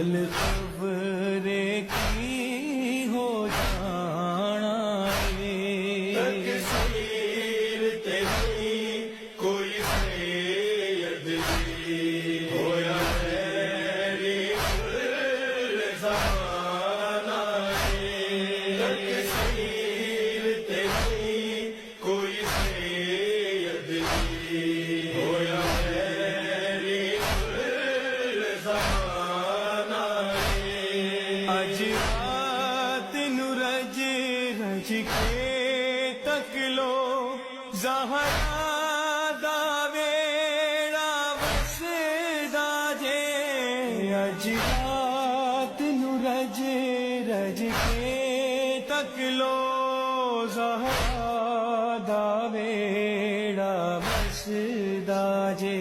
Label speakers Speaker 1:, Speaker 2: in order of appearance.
Speaker 1: خبر کی ہو جانا
Speaker 2: تقصیر تیری کوئی سید دی ہویا میری کل زمانہ تقصیر تیری کوئی سید دی ہویا میری کل زمانہ
Speaker 1: اج رات نو رج رج کے تک لو زہرا دا ویڑا وسدا جے اج رات نو رج رج کے تک لو زہرا دا ویڑا وسدا جے